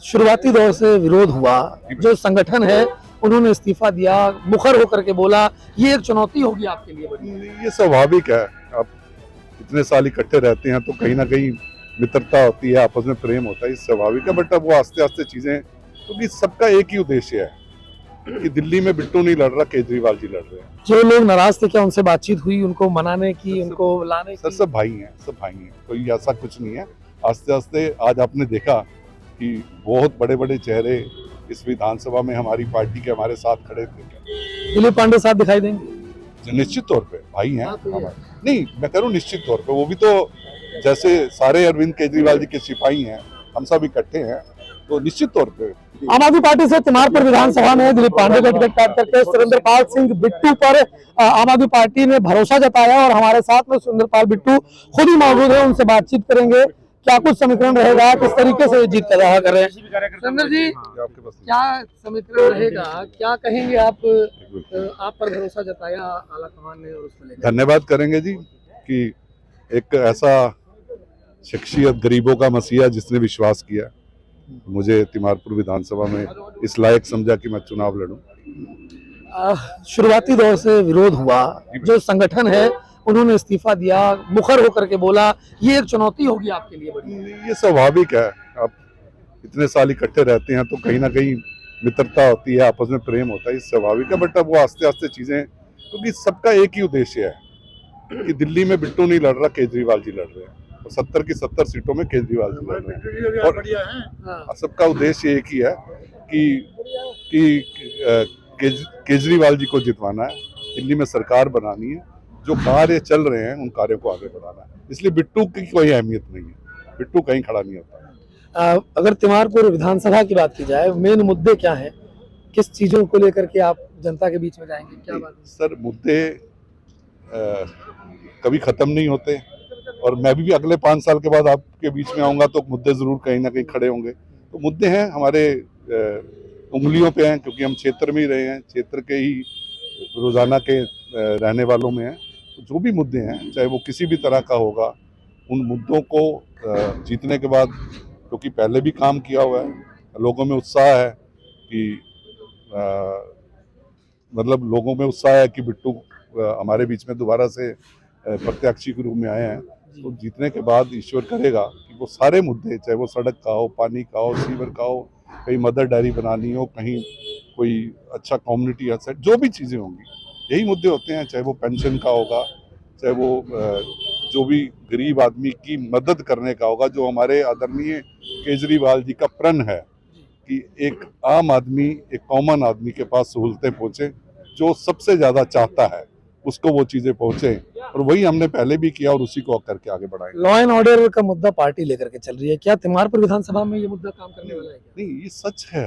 शुरुआती दौर से विरोध हुआ, जो संगठन है उन्होंने इस्तीफा दिया, मुखर होकर के बोला ये एक चुनौती होगी आपके लिए बड़ी। ये स्वाभाविक है। आप इतने साल इकट्ठे रहते हैं तो कहीं ना कहीं मित्रता होती है, आपस में प्रेम होता है, ये स्वाभाविक है। बट अब वो आस्ते आस्ते चीजें, क्योंकि सबका एक ही उद्देश्य है कि दिल्ली में बिट्टू नहीं लड़ रहा, केजरीवाल जी लड़ रहे हैं। जो लोग नाराज थे, क्या उनसे बातचीत हुई उनको मनाने की, उनको लाने सर की? सब भाई हैं, सब भाई हैं, कोई ऐसा कुछ नहीं है। आस्ते आस्ते आज आपने देखा कि बहुत बड़े बड़े चेहरे इस विधानसभा में हमारी पार्टी के हमारे साथ खड़े थे। दिलीप पांडे साहब दिखाई देंगे? निश्चित तौर पे भाई हैं हाँ, तो ये- हमारे। नहीं, मैं कह रहा हूँ निश्चित तौर पे, वो भी तो जैसे सारे अरविंद केजरीवाल जी के सिपाही हैं, हम सब इकट्ठे हैं, तो निश्चित तौर पे। आम आदमी पार्टी से तिमारपुर विधानसभा में दिलीप पांडे का टिकट काट करके सुरेंद्रपाल सिंह बिट्टू पर आम आदमी पार्टी ने भरोसा जताया और हमारे साथ में सुरेंद्रपाल बिट्टू खुद ही मौजूद है, उनसे बातचीत करेंगे। क्या कुछ समीकरण रहेगा, किस तरीके से जीत का दावा कर रहे हैं सुरेंद्र जी? आपके पास क्या समीकरण रहेगा, क्या कहेंगे आप पर भरोसा जताया आला कमान ने और उसको लेकर? धन्यवाद करेंगे जी कि एक ऐसा शख्सियत, गरीबों का मसीहा जिसने विश्वास किया, मुझे तिमारपुर विधानसभा में इस लायक समझा कि मैं चुनाव लड़ूं। शुरुआती दौर से विरोध हुआ, जो संगठन है उन्होंने इस्तीफा दिया, मुखर होकर के बोला ये एक चुनौती होगी आपके लिए बड़ी। ये स्वाभाविक है। आप इतने साल इकट्ठे रहते हैं तो कहीं ना कहीं मित्रता होती है, आपस में प्रेम होता है, ये स्वाभाविक है। बट अब वो आस्ते आस्ते चीजें, क्योंकि सबका एक ही उद्देश्य है कि दिल्ली में बिट्टू नहीं लड़ रहा, केजरीवाल जी लड़ रहे हैं, और 70 की 70 सीटों में केजरीवाल जी लड़ रहे हैं। और सबका उद्देश्य एक ही है कि केजरीवाल जी को जितवाना है, दिल्ली में सरकार बनानी है, जो कार्य चल रहे हैं उन कार्यों को आगे बढ़ाना है। इसलिए बिट्टू की कोई अहमियत नहीं है, बिट्टू कहीं खड़ा नहीं होता। अगर तिमारपुर विधानसभा की बात की जाए, मेन मुद्दे क्या हैं, किस चीजों को लेकर के आप जनता के बीच में जाएंगे, क्या बात है? सर मुद्दे कभी खत्म नहीं होते, और मैं भी अगले 5 साल के बाद आपके बीच में आऊंगा तो मुद्दे जरूर कहीं ना कहीं खड़े होंगे। तो मुद्दे हैं हमारे, उंगलियों पे हैं, क्योंकि हम क्षेत्र में ही रहे हैं, क्षेत्र के ही रोजाना के रहने वालों में हैं। तो जो भी मुद्दे हैं, चाहे वो किसी भी तरह का होगा, उन मुद्दों को जीतने के बाद, क्योंकि पहले भी काम किया हुआ है, लोगों में उत्साह है कि मतलब लोगों में उत्साह है कि बिट्टू हमारे बीच में दोबारा से प्रत्याशी के रूप में आए हैं। तो जीतने के बाद ईश्वर करेगा कि वो सारे मुद्दे, चाहे वो सड़क का हो, पानी का हो, सीवर का हो, कहीं मदर डेयरी बनानी हो, कहीं कोई अच्छा कम्युनिटी एसेट, जो भी चीज़ें होंगी, यही मुद्दे होते हैं। चाहे वो पेंशन का होगा, चाहे वो जो भी गरीब आदमी की मदद करने का होगा, जो हमारे आदरणीय केजरीवाल जी का प्रण है कि एक आम आदमी, एक कॉमन आदमी के पास सहूलतें पहुँचे, जो सबसे ज़्यादा चाहता है उसको वो चीज़ें पहुँचे, और वही हमने पहले भी किया और उसी को करके आगे बढ़ाएंगे। लॉ एंड ऑर्डर का मुद्दा पार्टी लेकर के चल रही है, क्या तिमारपुर विधानसभा में ये मुद्दा काम करने वाला है? नहीं, ये सच है,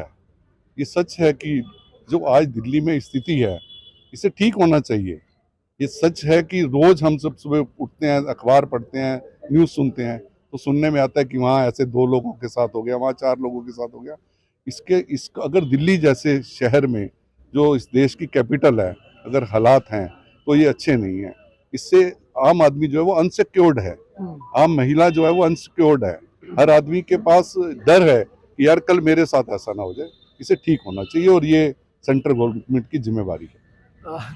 ये सच है कि जो आज दिल्ली में स्थिति है, इसे ठीक होना चाहिए। ये सच है कि रोज हम सब सुबह उठते हैं, अखबार पढ़ते हैं, न्यूज़ सुनते हैं, तो सुनने में आता है कि वहाँ ऐसे 2 लोगों के साथ हो गया, वहाँ 4 लोगों के साथ हो गया। इसका अगर दिल्ली जैसे शहर में, जो इस देश की कैपिटल है, अगर हालात हैं तो ये अच्छे नहीं हैं। इससे आम आदमी जो है वो अनसिक्योर्ड है, आम महिला जो है वो अनसिक्योर्ड है, हर आदमी के पास डर है कि यार कल मेरे साथ ऐसा ना हो जाए। इसे ठीक होना चाहिए, और ये सेंट्रल गवर्नमेंट की जिम्मेवारी है।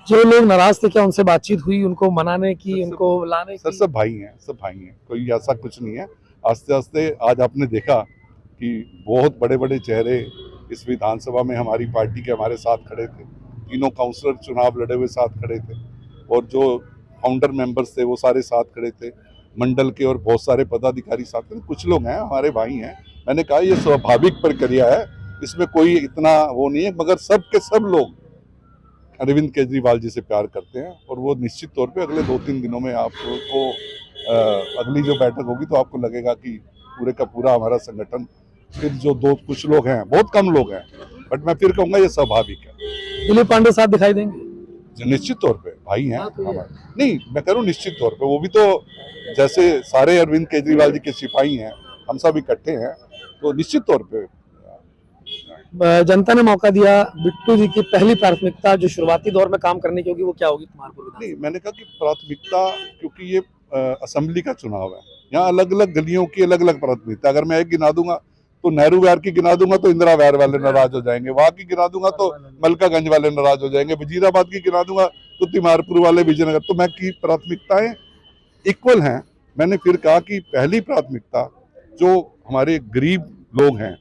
जो लोग नाराज थे, क्या उनसे बातचीत हुई, उनको मनाने की, उनको लाने सर की? सब भाई हैं, सब भाई हैं, कोई ऐसा कुछ नहीं है। आस्ते आस्ते आज आपने देखा कि बहुत बड़े बड़े चेहरे इस विधानसभा में हमारी पार्टी के हमारे साथ खड़े थे। तीनों काउंसलर चुनाव लड़े हुए साथ खड़े थे, और जो फाउंडर मेंबर्स थे वो सारे साथ खड़े थे, मंडल के और बहुत सारे पदाधिकारी साथ खड़े। कुछ लोग हैं हमारे भाई हैं, मैंने कहा ये स्वाभाविक प्रक्रिया है, इसमें कोई इतना वो नहीं है, मगर सब के सब लोग अरविंद केजरीवाल जी से प्यार करते हैं, और वो निश्चित तौर पे अगले 2-3 दिनों में आपको अगली जो बैठक होगी तो आपको लगेगा कि पूरे का पूरा हमारा संगठन, फिर जो कुछ लोग हैं, बहुत कम लोग हैं, बट मैं फिर कहूँगा ये स्वाभाविक है। दिलीप पांडे साहब दिखाई देंगे? निश्चित तौर पे भाई हैं हाँ, तो ये- हमारे। नहीं, मैं कह रहा हूँ निश्चित तौर पे, वो भी तो जैसे सारे अरविंद केजरीवाल जी के सिपाही हैं, हम सब इकट्ठे हैं, तो निश्चित तौर पे जनता ने मौका दिया, बिट्टू जी की पहली प्राथमिकता जो शुरुआती दौर में काम करने की होगी वो क्या होगी तिमारपुर विधानसभा? नहीं, मैंने कहा कि प्राथमिकता, क्योंकि ये असेंबली का चुनाव है, यहाँ अलग अलग गलियों की अलग अलग प्राथमिकता, अगर मैं एक गिना दूंगा तो नेहरू विहार की गिना दूंगा तो इंदिरा विहार वाले नाराज हो जाएंगे, वहां की गिना दूंगा तो मलकागंज वाले नाराज हो जाएंगे, वजीराबाद की गिना दूंगा तो तिमारपुर वाले, विजयनगर। तो मैं की प्राथमिकताएं इक्वल हैं। मैंने फिर कहा कि पहली प्राथमिकता जो हमारे गरीब लोग हैं,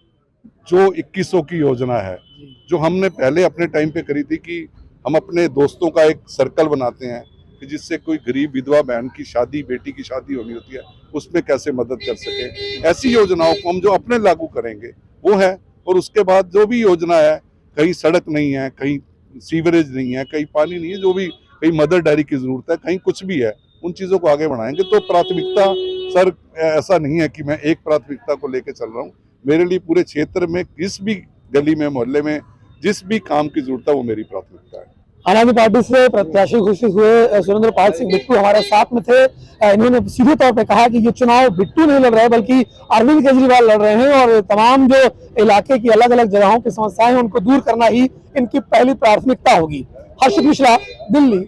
जो 2100 की योजना है, जो हमने पहले अपने टाइम पे करी थी कि हम अपने दोस्तों का एक सर्कल बनाते हैं कि जिससे कोई गरीब विधवा बहन की शादी, बेटी की शादी होनी होती है, उसमें कैसे मदद कर सके, ऐसी योजनाओं को हम जो अपने लागू करेंगे वो है। और उसके बाद जो भी योजना है, कहीं सड़क नहीं है, कहीं सीवरेज नहीं है, कहीं पानी नहीं है, जो भी कहीं मदर डेयरी की जरूरत है, कहीं कुछ भी है, उन चीज़ों को आगे बढ़ाएंगे। तो प्राथमिकता सर ऐसा नहीं है कि मैं एक प्राथमिकता को लेकर चल रहा हूँ। मेरे लिए पूरे क्षेत्र में किस भी गली में, मोहल्ले में जिस भी काम की जरूरत है वो मेरी प्राथमिकता है। आम आदमी पार्टी से प्रत्याशी घोषित हुए सुरेंद्र पाल सिंह बिट्टू हमारे साथ में थे। इन्होंने सीधे तौर पे कहा कि ये चुनाव बिट्टू नहीं लड़ रहे बल्कि अरविंद केजरीवाल लड़ रहे हैं और तमाम जो इलाके की अलग अलग जगहों की समस्याएं हैं उनको दूर करना ही इनकी पहली प्राथमिकता होगी। हर्षित मिश्रा, दिल्ली।